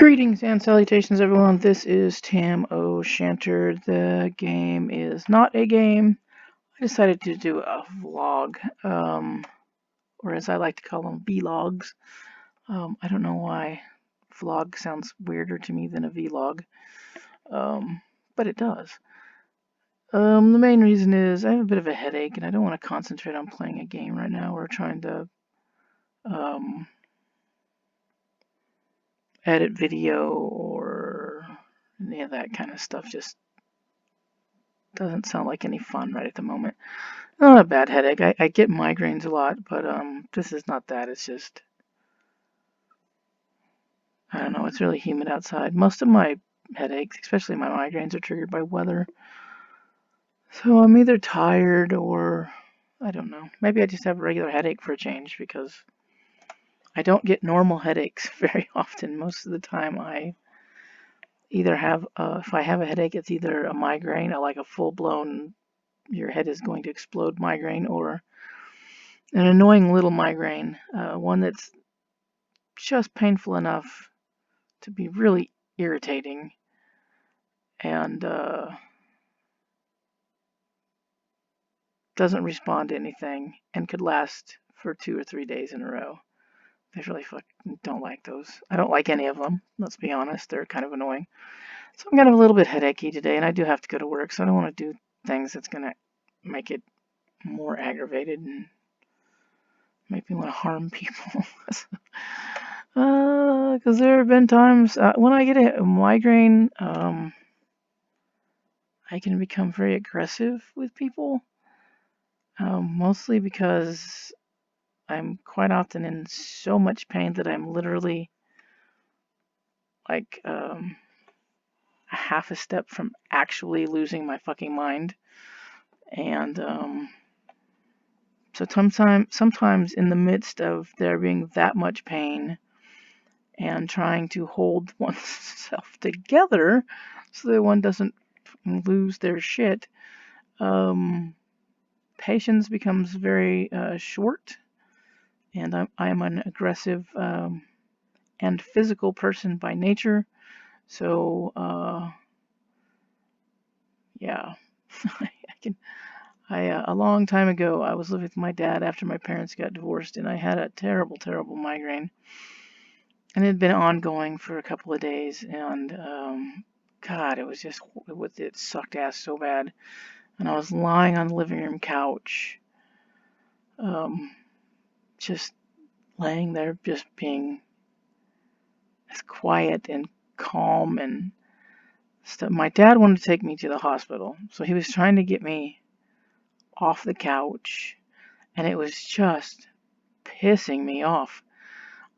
Greetings and salutations, everyone. This is Tam O'Shanter. The game is not a game. I decided to do a vlog, or as I like to call them, vlogs. I don't know why vlog sounds weirder to me than a vlog, but it does. The main reason is I have a bit of a headache and I don't want to concentrate on playing a game right now or trying to um, edit video or any of that kind of stuff. Just doesn't sound like any fun right at the moment. Not a bad headache. I get migraines a lot, but this is not that. It's just, I don't know, it's really humid outside. Most of my headaches, especially my migraines, are triggered by weather. So I'm either tired or, I don't know. Maybe I just have a regular headache for a change because I don't get normal headaches very often. Most of the time I either have, if I have a headache, it's either a migraine, like a full-blown, your head is going to explode migraine, or an annoying little migraine, one that's just painful enough to be really irritating and doesn't respond to anything and could last for 2 or 3 days in a row. I really fucking don't like those. I don't like any of them, let's be honest. They're kind of annoying. So I'm kind of a little bit headachy today, and I do have to go to work, so I don't want to do things that's going to make it more aggravated and make me want to harm people. Because there have been times when I get a migraine, I can become very aggressive with people, mostly because I'm quite often in so much pain that I'm literally like a half a step from actually losing my fucking mind. And so sometimes in the midst of there being that much pain and trying to hold oneself together so that one doesn't lose their shit, patience becomes very short, and I'm an aggressive and physical person by nature. So yeah, a long time ago, I was living with my dad after my parents got divorced, and I had a terrible, terrible migraine, and it had been ongoing for a couple of days, and God, it sucked ass so bad. And I was lying on the living room couch, just laying there, just being as quiet and calm and stuff. My dad wanted to take me to the hospital, so he was trying to get me off the couch, and it was just pissing me off.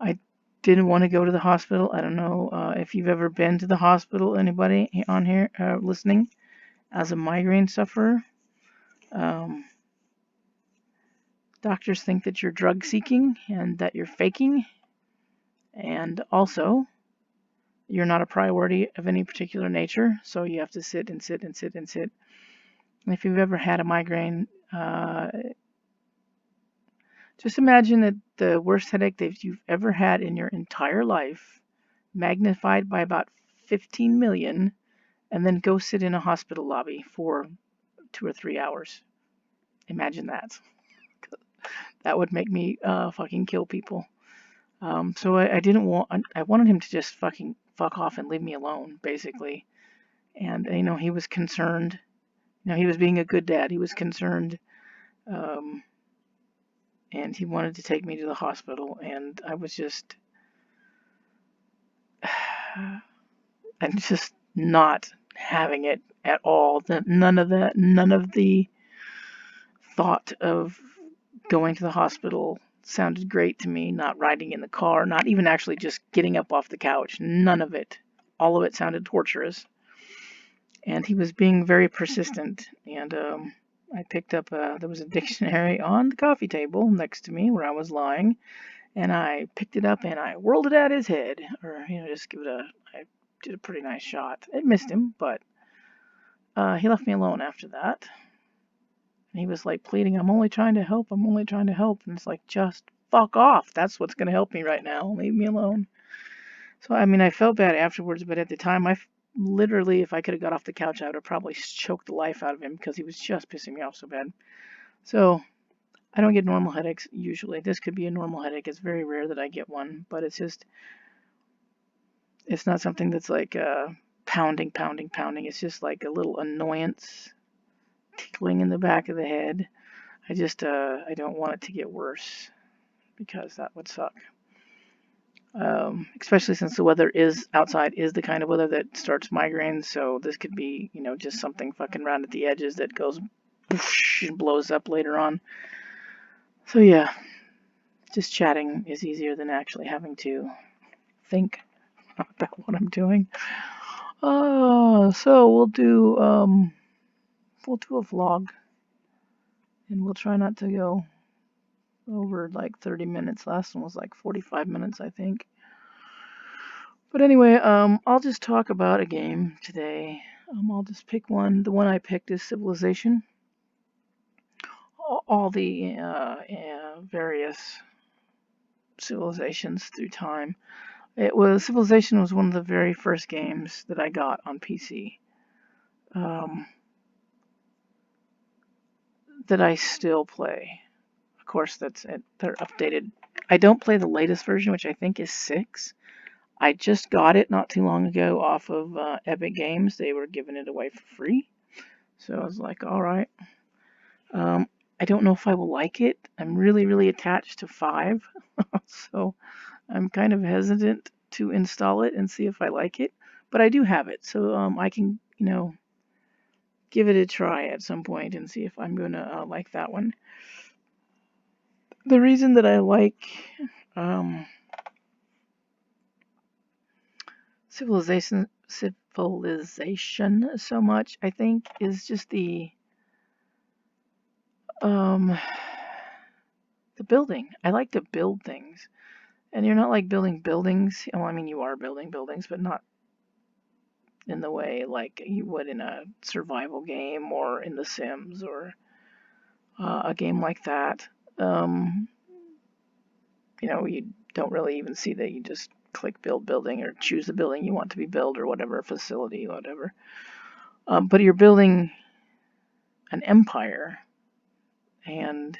I didn't want to go to the hospital. I don't know if you've ever been to the hospital, anybody on here listening, as a migraine sufferer. Doctors think that you're drug seeking and that you're faking, and also you're not a priority of any particular nature, so you have to sit and sit and sit and sit. And if you've ever had a migraine, just imagine that the worst headache that you've ever had in your entire life, magnified by about 15 million, and then go sit in a hospital lobby for 2 or 3 hours. Imagine that. That would make me fucking kill people. So I wanted him to just fucking fuck off and leave me alone, basically. And, he was concerned. He was being a good dad. He was concerned. And he wanted to take me to the hospital. And I was just, I'm just not having it at all. None of the thought of going to the hospital sounded great to me. Not riding in the car, not even actually just getting up off the couch. None of it. All of it sounded torturous. And he was being very persistent. And I picked up, there was a dictionary on the coffee table next to me where I was lying. And I picked it up and I whirled it at his head. Or, just I did a pretty nice shot. It missed him, but he left me alone after that. And he was like pleading, I'm only trying to help. And it's like, just fuck off. That's what's going to help me right now. Leave me alone. So, I mean, I felt bad afterwards, but at the time, literally, if I could have got off the couch, I would have probably choked the life out of him because he was just pissing me off so bad. So, I don't get normal headaches usually. This could be a normal headache. It's very rare that I get one, but it's not something that's like pounding, pounding, pounding. It's just like a little annoyance tickling in the back of the head. I don't want it to get worse because that would suck. Especially since the weather is outside is the kind of weather that starts migraines. So this could be, just something fucking round at the edges that goes whoosh, and blows up later on. So yeah, just chatting is easier than actually having to think about what I'm doing. So we'll do a vlog, and we'll try not to go over like 30 minutes. Last one was like 45 minutes, I think. But anyway, I'll just talk about a game today. I'll just pick one. The one I picked is Civilization. All the various civilizations through time. Civilization was one of the very first games that I got on PC. That I still play. Of course, they're updated. I don't play the latest version, which I think is 6. I just got it not too long ago off of Epic Games. They were giving it away for free. So I was like, all right. I don't know if I will like it. I'm really, really attached to 5. So I'm kind of hesitant to install it and see if I like it. But I do have it. So I can, give it a try at some point and see if I'm going to like that one. The reason that I like civilization so much, I think, is just the building. I like to build things, and you're not like building buildings. Well, I mean, you are building buildings, but not in the way like you would in a survival game or in The Sims or a game like that. You don't really even see that. You just click build building or choose the building you want to be built or whatever, facility, whatever. But you're building an empire, and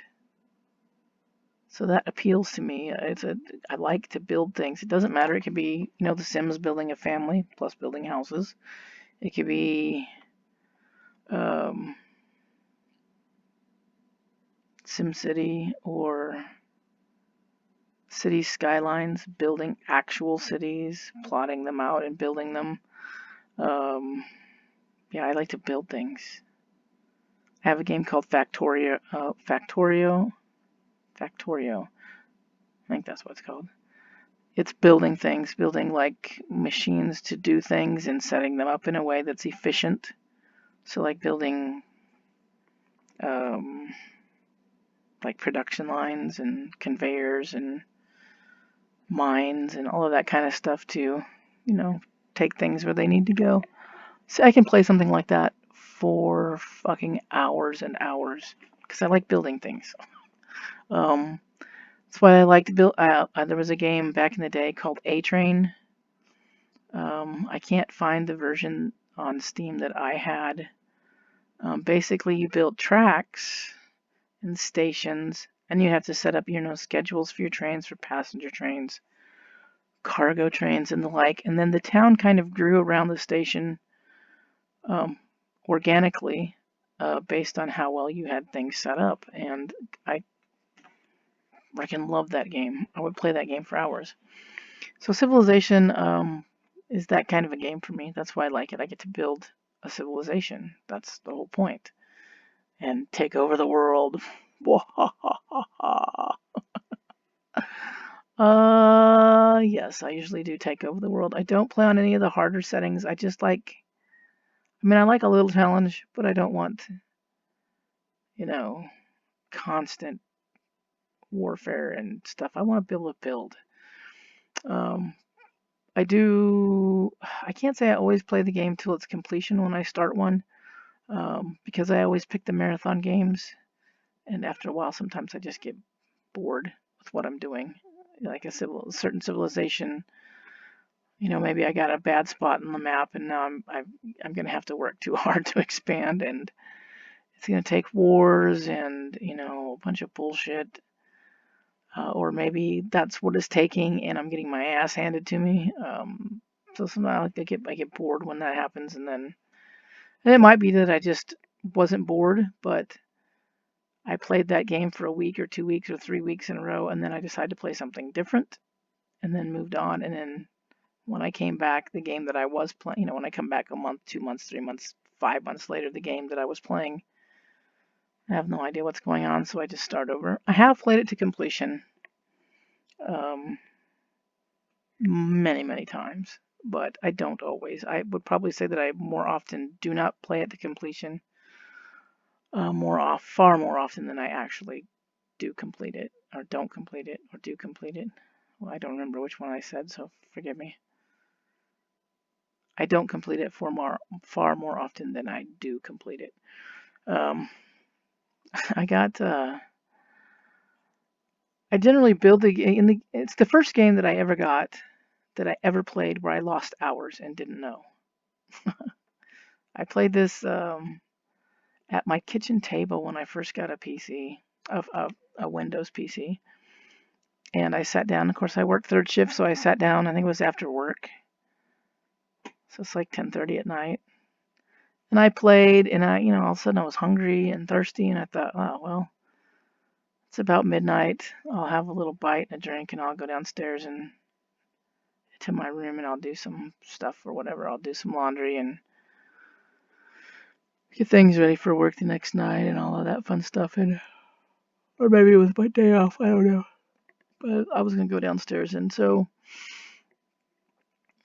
so that appeals to me. I like to build things. It doesn't matter. It could be, The Sims building a family plus building houses. It could be SimCity or City Skylines, building actual cities, plotting them out and building them. Yeah, I like to build things. I have a game called Factorio. I think that's what it's called. It's building things, building like machines to do things and setting them up in a way that's efficient. So like building like production lines and conveyors and mines and all of that kind of stuff to, take things where they need to go. So I can play something like that for fucking hours and hours because I like building things. That's why I like to build. There was a game back in the day called A-Train. I can't find the version on Steam that I had. Basically, you build tracks and stations, and you have to set up, schedules for your trains, for passenger trains, cargo trains, and the like. And then the town kind of grew around the station organically based on how well you had things set up. And I freaking love that game. I would play that game for hours. So Civilization is that kind of a game for me. That's why I like it. I get to build a civilization. That's the whole point. And take over the world. Yes, I usually do take over the world. I don't play on any of the harder settings. I like a little challenge, but I don't want, constant warfare and stuff. I want to be able to build. I can't say I always play the game till its completion when I start one, because I always pick the marathon games, and after a while, sometimes I just get bored with what I'm doing. Like a certain civilization, maybe I got a bad spot in the map, and now I'm going to have to work too hard to expand, and it's going to take wars and a bunch of bullshit. Or maybe that's what it's taking, and I'm getting my ass handed to me. So sometimes I get bored when that happens, and it might be that I just wasn't bored, but I played that game for a week or 2 weeks or 3 weeks in a row, and then I decided to play something different, and then moved on. And then when I came back, the game that I was playing, when I come back a month, 2 months, 3 months, 5 months later, the game that I was playing, I have no idea what's going on, so I just start over. I have played it to completion. Many, many times, but I don't always. I would probably say that I more often do not play it to completion, far more often than I actually do complete it, or don't complete it, or do complete it. Well, I don't remember which one I said, so forgive me. I don't complete it far more often than I do complete it. I got. I generally build it's the first game that I ever got that I ever played where I lost hours and didn't know. I played this at my kitchen table when I first got a PC, a Windows PC. And I sat down. Of course, I worked third shift, so I sat down. I think it was after work. So it's like 10:30 at night. And I played, and all of a sudden I was hungry and thirsty, and I thought, oh, well, it's about midnight. I'll have a little bite and a drink, and I'll go downstairs and to my room, and I'll do some stuff or whatever. I'll do some laundry and get things ready for work the next night and all of that fun stuff. Or maybe it was my day off. I don't know. But I was going to go downstairs, and so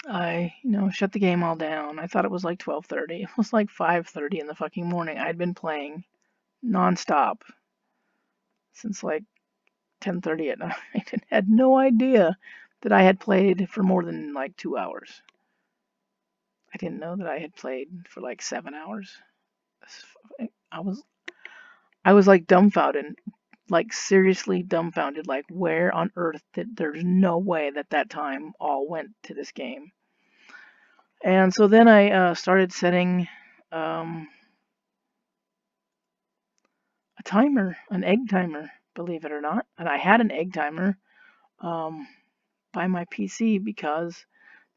I, shut the game all down. I thought it was like 12:30. It was like 5:30 in the fucking morning. I'd been playing nonstop since like 10:30 at night and had no idea that I had played for more than like 2 hours. I didn't know that I had played for like 7 hours. I was like dumbfounded, like seriously dumbfounded, like where on earth there's no way that time all went to this game. And so then I started setting a timer, an egg timer, believe it or not. And I had an egg timer by my PC because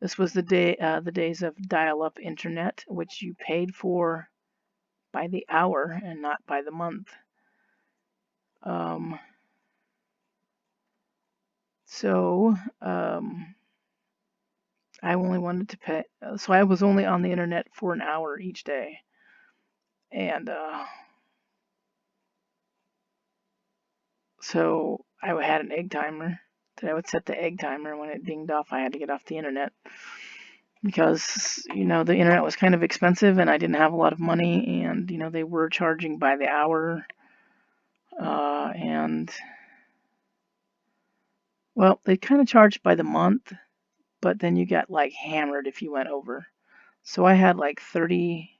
this was the days of dial-up internet, which you paid for by the hour and not by the month. So I only wanted to pay, so I was only on the internet for an hour each day. And so I had an egg timer that I would set the egg timer. When it dinged off, I had to get off the internet because, the internet was kind of expensive and I didn't have a lot of money, and, they were charging by the hour. And, well, they kind of charged by the month, but then you got like hammered if you went over. So I had like 30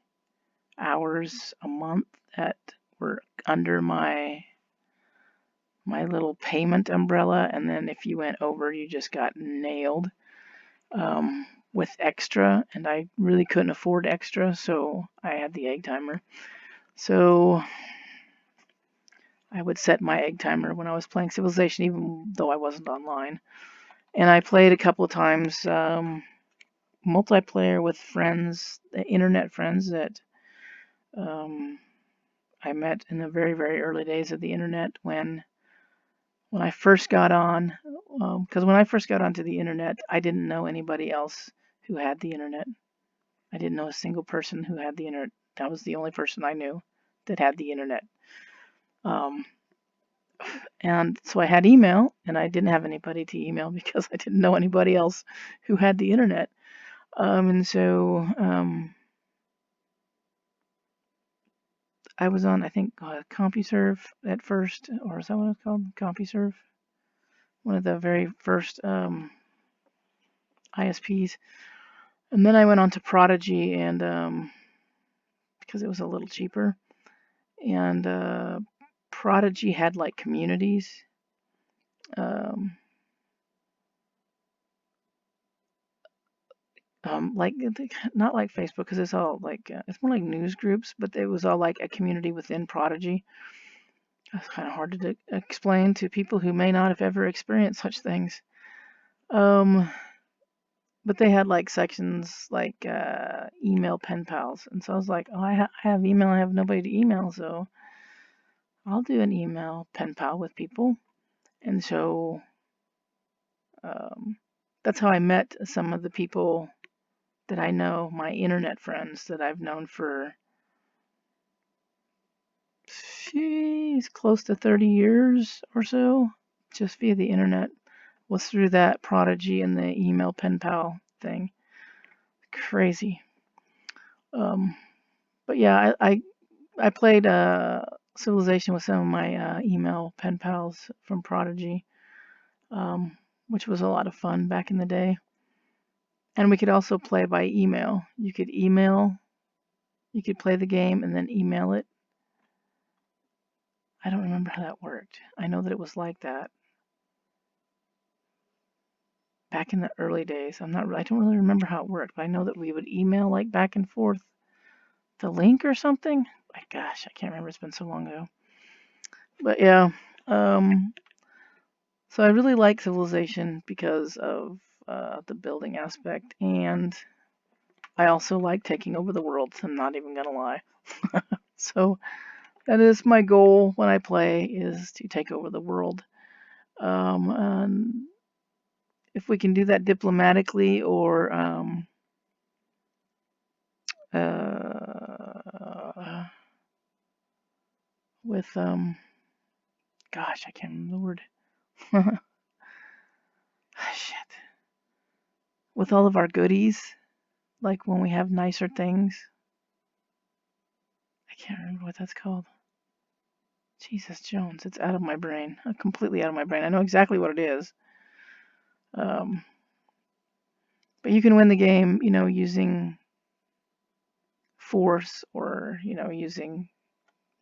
hours a month that were under my little payment umbrella, and then if you went over, you just got nailed with extra, and I really couldn't afford extra, so I had the egg timer. So I would set my egg timer when I was playing Civilization, even though I wasn't online. And I played a couple of times multiplayer with friends, internet friends that I met in the very, very early days of the internet when I first got on. Because when I first got onto the internet, I didn't know anybody else who had the internet. I didn't know a single person who had the internet. That was the only person I knew that had the internet. And so I had email, and I didn't have anybody to email because I didn't know anybody else who had the internet. And so I was on, I think, CompuServe at first, or is that what it's called? CompuServe? One of the very first ISPs. And then I went on to Prodigy, and because it was a little cheaper. And Prodigy had like communities. like not like Facebook because it's all like it's more like news groups, but it was all like a community within Prodigy. It's kind of hard to explain to people who may not have ever experienced such things. Um, but they had like sections like email pen pals, and so I was like, oh, I have email, I have nobody to email, so I'll do an email pen pal with people, and so um, that's how I met some of the people that I know, my internet friends that I've known for, she's close to 30 years or so, just via the internet. Was through that Prodigy and the email pen pal thing. Crazy. Um, but yeah, I played Civilization with some of my email pen pals from Prodigy, which was a lot of fun back in the day. And we could also play by email. You could play the game and then email it. I don't remember how that worked. I know that it was like that back in the early days. I don't really remember how it worked, but I know that we would email like back and forth the link or something. My gosh, I can't remember. It's been so long ago. But yeah, um, so I really like Civilization because of the building aspect, and I also like taking over the world. I'm not even gonna lie. So that is my goal when I play, is to take over the world. And if we can do that diplomatically or uh, with gosh, I can't remember the word. Shit. With all of our goodies, like when we have nicer things. I can't remember what that's called. Jesus Jones, it's out of my brain. Completely out of my brain. I know exactly what it is. Um, but you can win the game, using force or, using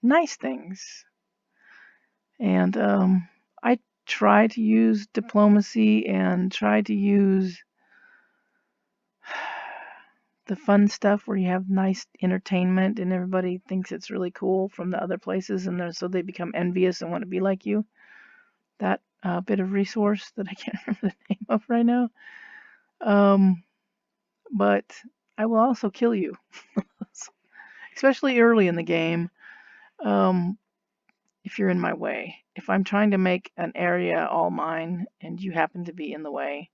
nice things. And I try to use diplomacy and try to use the fun stuff where you have nice entertainment and everybody thinks it's really cool from the other places, and so they become envious and want to be like you. That bit of resource that I can't remember the name of right now. But I will also kill you, especially early in the game, if you're in my way. If I'm trying to make an area all mine and you happen to be in the way,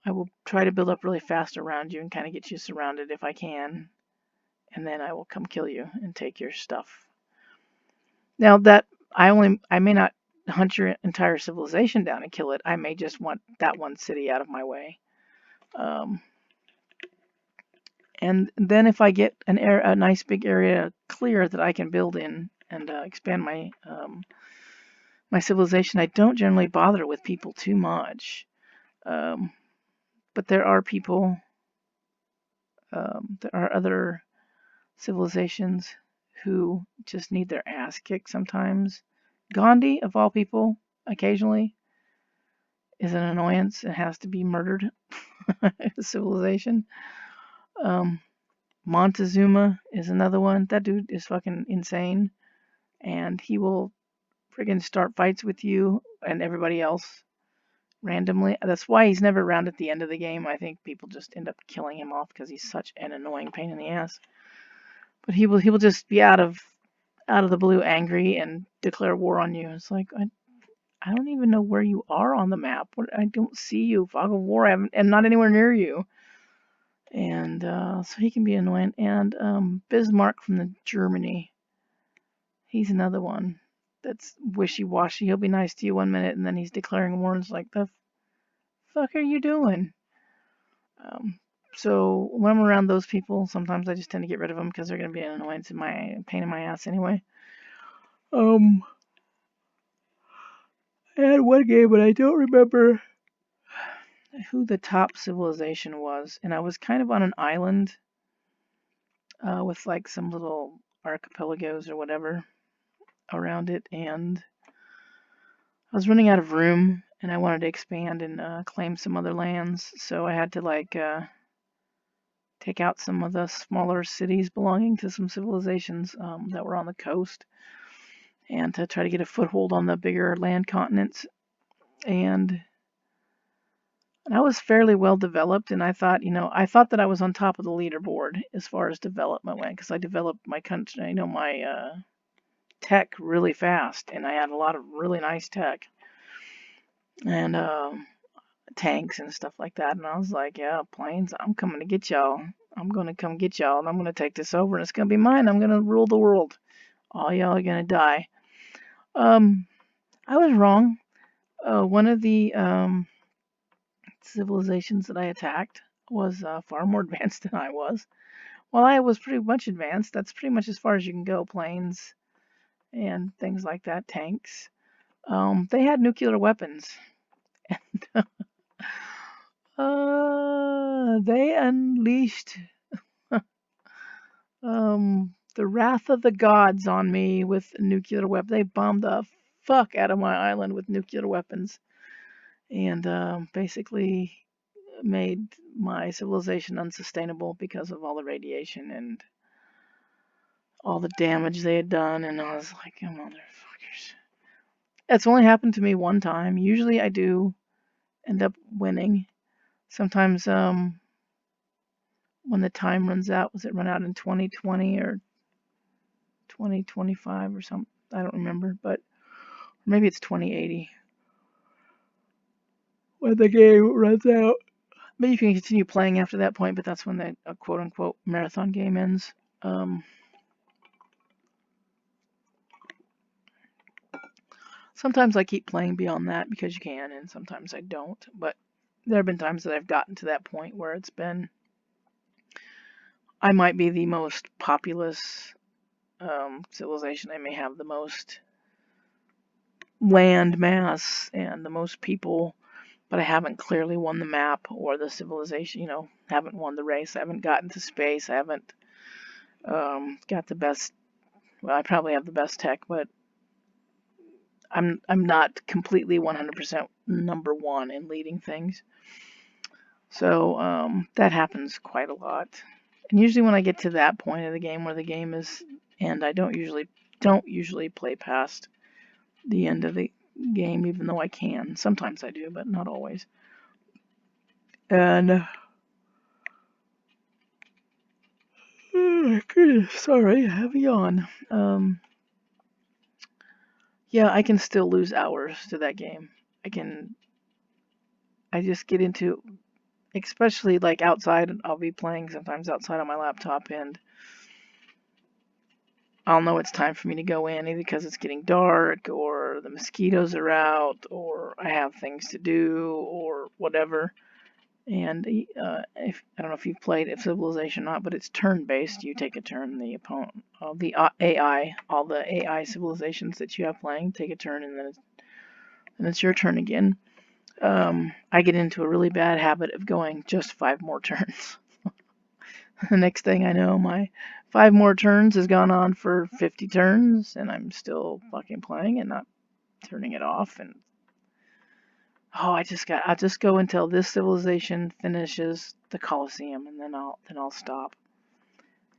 I will try to build up really fast around you and kind of get you surrounded if I can, and then I will come kill you and take your stuff. Now that I may not hunt your entire civilization down and kill it. I may just want that one city out of my way. Um, and then if I get a nice big area clear that I can build in and expand my civilization, I don't generally bother with people too much. But there are people, there are other civilizations who just need their ass kicked sometimes. Gandhi, of all people, occasionally is an annoyance and has to be murdered. Civilization. Um, Montezuma is another one. That dude is fucking insane, and he will friggin' start fights with you and everybody else randomly. That's why he's never around at the end of the game. I think people just end up killing him off because he's such an annoying pain in the ass. But he will just be out of the blue angry and declare war on you. It's like I don't even know where you are on the map. I don't see you. Fog of war. I'm not anywhere near you. And so he can be annoying. And Bismarck from the Germany, he's another one that's wishy-washy. He'll be nice to you one minute, and then he's declaring war. And it's like, the fuck are you doing? Um, so when I'm around those people, sometimes I just tend to get rid of them because they're going to be an annoyance and my pain in my ass anyway. I had one game, but I don't remember who the top civilization was, and I was kind of on an island with like some little archipelagos or whatever around it, and I was running out of room, and I wanted to expand and claim some other lands, so I had to like take out some of the smaller cities belonging to some civilizations that were on the coast, and to try to get a foothold on the bigger land continents. And I was fairly well developed, and I thought that I was on top of the leaderboard as far as development went, because I developed my country, my tech really fast, and I had a lot of really nice tech and tanks and stuff like that. And I was like, yeah, planes, I'm coming to get y'all. I'm gonna come get y'all, and I'm gonna take this over, and it's gonna be mine. I'm gonna rule the world. All y'all are gonna die. I was wrong. One of the civilizations that I attacked was far more advanced than I was. Well, I was pretty much advanced. That's pretty much as far as you can go. Planes and things like that, tanks. They had nuclear weapons. They unleashed the wrath of the gods on me with nuclear weapons. They bombed the fuck out of my island with nuclear weapons, and basically made my civilization unsustainable because of all the radiation and all the damage they had done. And I was like, oh, motherfuckers. It's only happened to me one time. Usually I do end up winning. Sometimes when the time runs out, was it run out in 2020 or 2025 or something? I don't remember, but maybe it's 2080 when the game runs out. But you can continue playing after that point, but that's when the quote-unquote marathon game ends. Sometimes I keep playing beyond that because you can, and sometimes I don't. But there have been times that I've gotten to that point where it's been, I might be the most populous civilization. I may have the most land mass and the most people, but I haven't clearly won the map or the civilization, haven't won the race. I haven't gotten to space. I haven't got the best, well, I probably have the best tech, but I'm not completely 100% number one in leading things. So that happens quite a lot. And usually when I get to that point of the game where the game is, and I don't usually play past the end of the game, even though I can. Sometimes I do, but not always. And sorry, I have a yawn. Yeah, I can still lose hours to that game. I just get into, especially like outside, I'll be playing sometimes outside on my laptop, and I'll know it's time for me to go in either because it's getting dark or the mosquitoes are out or I have things to do or whatever. And if I don't know if you've played Civilization or not, but it's turn-based. You take a turn, the opponent, all the AI civilizations that you have playing, take a turn, and then it's your turn again. I get into a really bad habit of going just 5 more turns. The next thing I know, my 5 more turns has gone on for 50 turns, and I'm still fucking playing and not turning it off. And I'll just go until this civilization finishes the Colosseum, and then I'll stop.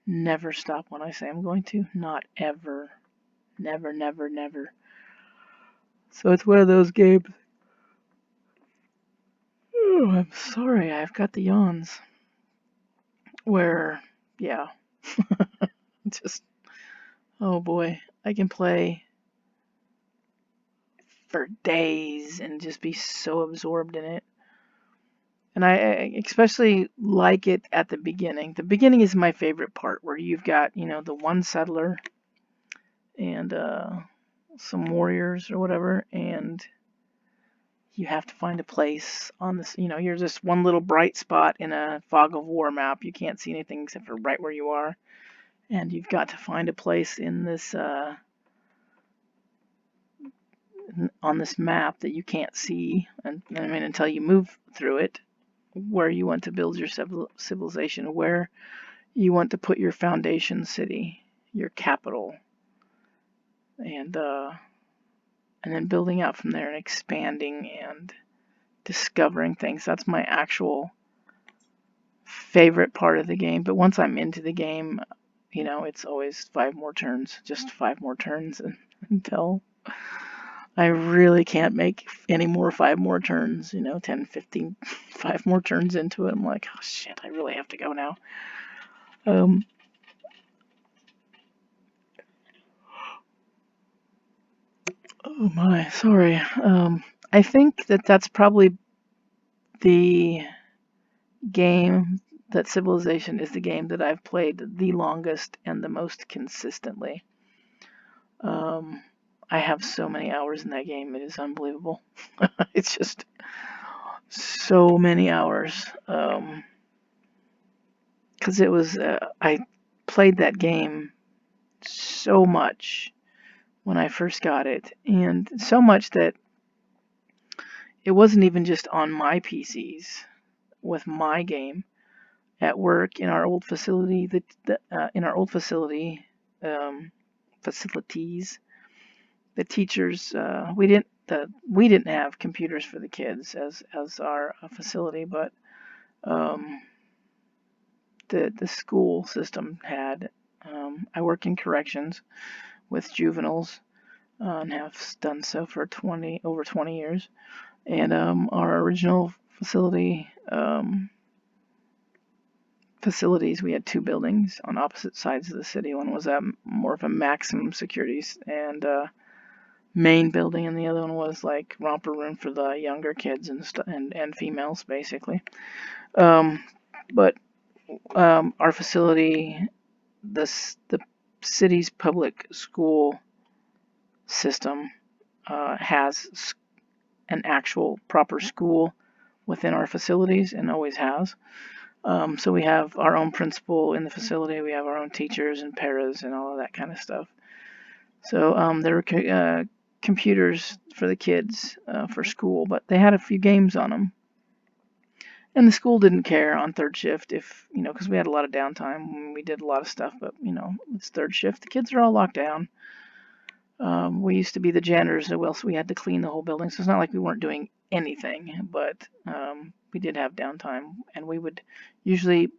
Never stop when I say I'm going to. Not ever. Never, never, never. So it's one of those games. Oh, I'm sorry, I've got the yawns. Where, yeah. Just, oh boy, I can play for days and just be so absorbed in it. And I especially like it at the beginning. The beginning is my favorite part, where you've got, the one settler and some warriors or whatever, and you have to find a place on this, you're just one little bright spot in a fog of war map. You can't see anything except for right where you are. And you've got to find a place in this on this map that you can't see, and until you move through it, where you want to build your civilization, where you want to put your foundation city, your capital, and and then building out from there and expanding and discovering things. That's my actual favorite part of the game. But once I'm into the game, it's always 5 more turns, just 5 more turns until I really can't make any more 5 more turns, 10, 15, 5 more turns into it. I'm like, oh shit, I really have to go now. Oh my, sorry. I think that's probably the game that Civilization is the game that I've played the longest and the most consistently. I have so many hours in that game, it is unbelievable. It's just so many hours. Because I played that game so much when I first got it, and so much that it wasn't even just on my PCs with my game. At work in our old facility, in our old facilities, the teachers we didn't have computers for the kids as our facility, but the school system had. I work in corrections with juveniles and have done so for over 20 years. And our original facilities, we had 2 buildings on opposite sides of the city. One was more of a maximum security and main building, and the other one was like romper room for the younger kids and females, basically. But our facility, the city's public school system has an actual proper school within our facilities and always has. So we have our own principal in the facility. We have our own teachers and paras and all of that kind of stuff. So there were computers for the kids for school, but they had a few games on them. And the school didn't care on third shift because we had a lot of downtime. We did a lot of stuff, but it's third shift. The kids are all locked down. We used to be the janitors, so we had to clean the whole building. So it's not like we weren't doing anything, but we did have downtime, and we would usually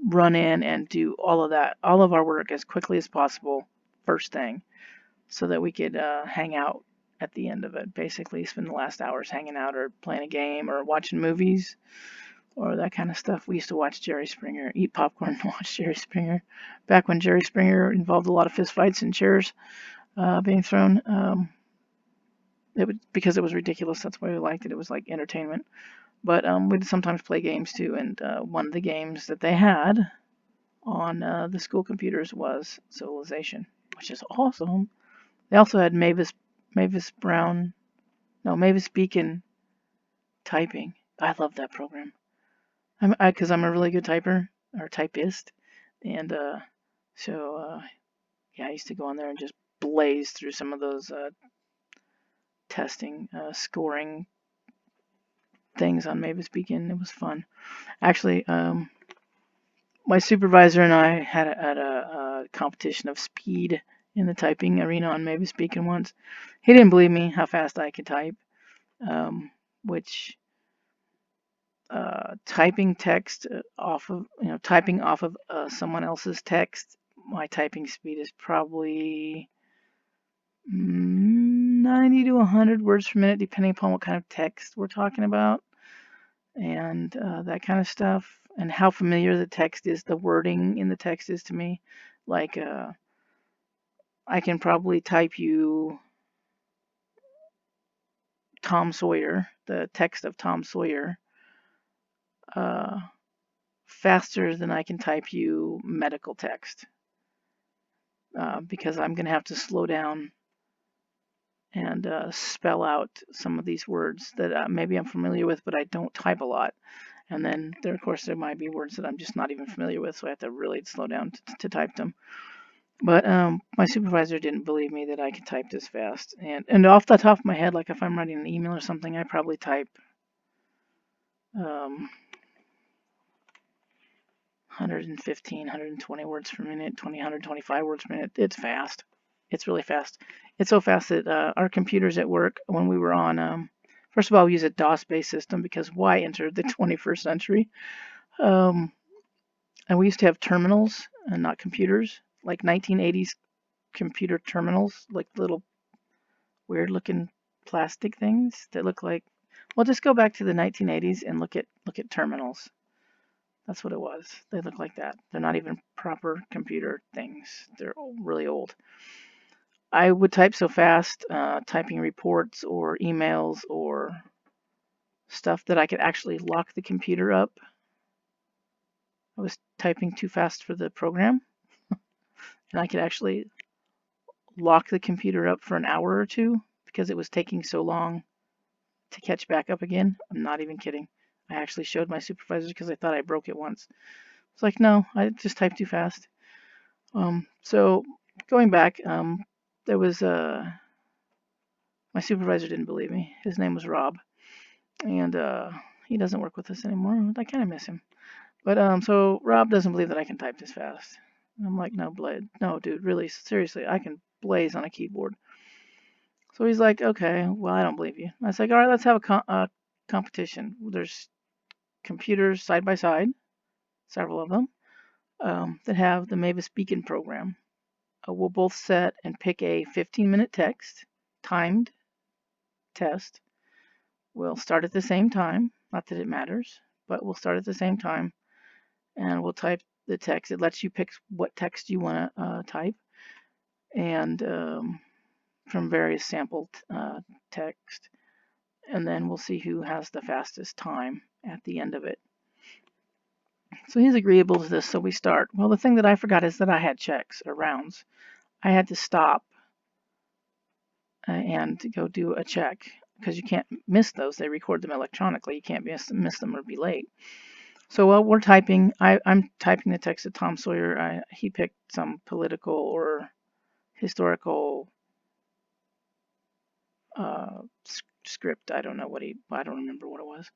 run in and do all of our work as quickly as possible first thing, so that we could hang out at the end of it. Basically, spend the last hours hanging out or playing a game or watching movies or that kind of stuff. We used to watch Jerry Springer, eat popcorn and watch Jerry Springer. Back when Jerry Springer involved a lot of fistfights and chairs being thrown. Because it was ridiculous. That's why we liked it. It was like entertainment. But we'd sometimes play games too. And one of the games that they had on the school computers was Civilization, which is awesome. They also had Mavis Beacon typing. I love that program. Because I'm a really good typer or typist, and so yeah, I used to go on there and just blaze through some of those testing, scoring things on Mavis Beacon. It was fun. Actually, my supervisor and I had a competition of speed in the typing arena on Mavis Beacon once. He didn't believe me how fast I could type, which typing text typing off of someone else's text, my typing speed is probably 90 to 100 words per minute, depending upon what kind of text we're talking about, and that kind of stuff, and how familiar the wording in the text is to me. Like, I can probably type you Tom Sawyer, the text of Tom Sawyer, faster than I can type you medical text, because I'm going to have to slow down and spell out some of these words that maybe I'm familiar with, but I don't type a lot. And then there might be words that I'm just not even familiar with, so I have to really slow down to type them. But my supervisor didn't believe me that I could type this fast. And off the top of my head, like if I'm writing an email or something, I probably type 115, 120 words per minute, 125 words per minute. It's fast. It's really fast. It's so fast that our computers at work, when we were on, first of all, we use a DOS-based system because why enter the 21st century? Um, and we used to have terminals and not computers, like 1980s computer terminals, like little weird-looking plastic things that look like. Well, just go back to the 1980s and look at terminals. That's what it was. They look like that. They're not even proper computer things. They're really old. I would type so fast, typing reports or emails or stuff that I could actually lock the computer up. I was typing too fast for the program, and I could actually lock the computer up for an hour or two because it was taking so long to catch back up again. I'm not even kidding. I actually showed my supervisors because I thought I broke it once. It's like, no, I just typed too fast. So going back, there was my supervisor didn't believe me. His name was Rob, and he doesn't work with us anymore. I kind of miss him. But so Rob doesn't believe that I can type this fast. And I'm like, no, dude, really, seriously, I can blaze on a keyboard. So he's like, okay, well, I don't believe you. I was like, all right, let's have a competition. There's computers side by side, several of them, that have the Mavis Beacon program. We'll both set and pick a 15-minute text, timed test. We'll start at the same time. Not that it matters, but we'll start at the same time, and we'll type the text. It lets you pick what text you want to type, and from various sample text, and then we'll see who has the fastest time at the end of it. So he's agreeable to this, so we start. Well, the thing that I forgot is that I had checks or rounds. I had to stop and go do a check because you can't miss those. They record them electronically. You can't miss them or be late. So while we're typing, I'm typing the text to Tom Sawyer. He picked some political or historical script. I don't remember what it was.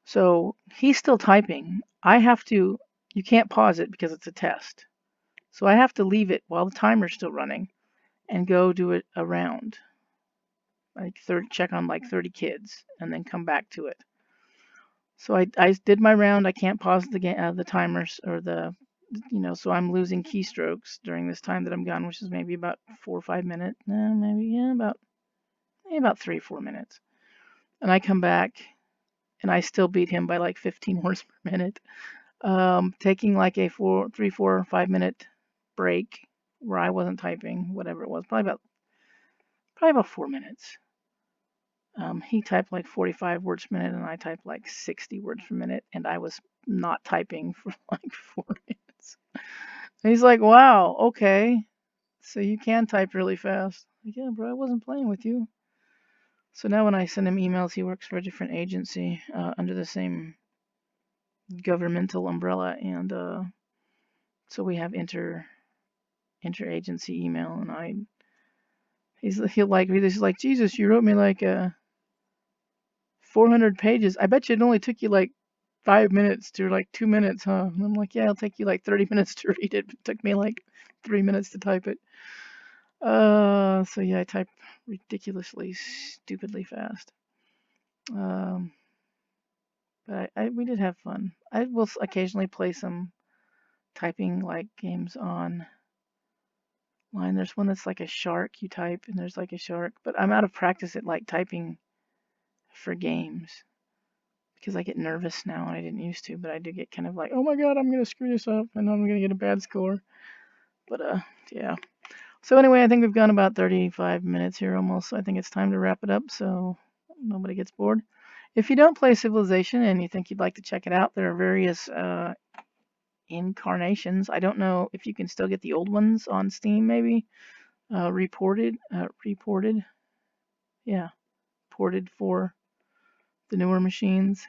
So he's still typing. You can't pause it because it's a test. So I have to leave it while the timer's still running and go do it a round. Check on like 30 kids and then come back to it. So I did my round. I can't pause the timers or so I'm losing keystrokes during this time that I'm gone, which is maybe about 4 or 5 minutes. About 3 or 4 minutes. And I come back and I still beat him by like 15 words per minute. Taking like a 3, 4, or 5 minute break where I wasn't typing, whatever it was, probably about 4 minutes. He typed like 45 words per minute and I typed like 60 words per minute, and I was not typing for like 4 minutes. And he's like, wow, okay, so you can type really fast. Like, yeah, bro, I wasn't playing with you. So now when I send him emails, he works for a different agency under the same governmental umbrella, and so we have interagency email, and he'll like read this. He's like, Jesus, you wrote me like 400 pages. I bet you it only took you like 5 minutes to like 2 minutes, huh? And I'm like, yeah, it'll take you like 30 minutes to read it. It took me like 3 minutes to type it. So yeah, I type ridiculously, stupidly fast. But we did have fun. I will occasionally play some typing like games online. There's one that's like a shark. You type and there's like a shark. But I'm out of practice at like typing for games because I get nervous now and I didn't used to. But I do get kind of like, oh my god, I'm gonna screw this up and I'm gonna get a bad score. But yeah. So anyway, I think we've gone about 35 minutes here almost. So I think it's time to wrap it up so nobody gets bored. If you don't play Civilization and you think you'd like to check it out, there are various incarnations. I don't know if you can still get the old ones on Steam, maybe. Ported for the newer machines.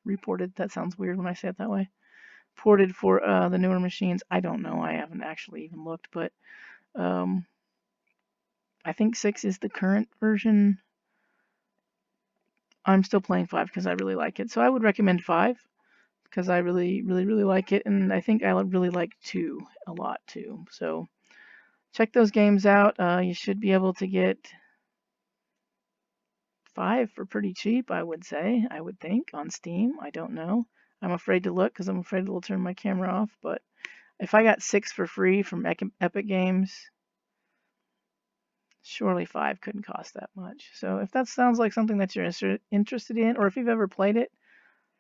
Reported, that sounds weird when I say it that way. Ported for the newer machines. I don't know. I haven't actually even looked, but I think 6 is the current version. I'm still playing 5 because I really like it. So I would recommend 5 because I really, really, really like it. And I think I really like 2 a lot too. So check those games out. You should be able to get 5 for pretty cheap, I would think, on Steam. I don't know. I'm afraid to look because I'm afraid it'll turn my camera off. But if I got 6 for free from Epic Games, surely 5 couldn't cost that much. So if that sounds like something that you're interested in, or if you've ever played it,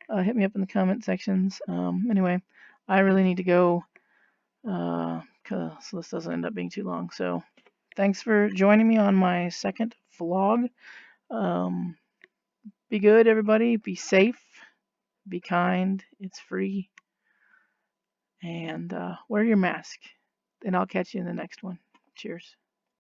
hit me up in the comment sections. Anyway, I really need to go, so this doesn't end up being too long. So thanks for joining me on my second vlog. Be good, everybody. Be safe. Be kind. It's free. And wear your mask. And I'll catch you in the next one. Cheers.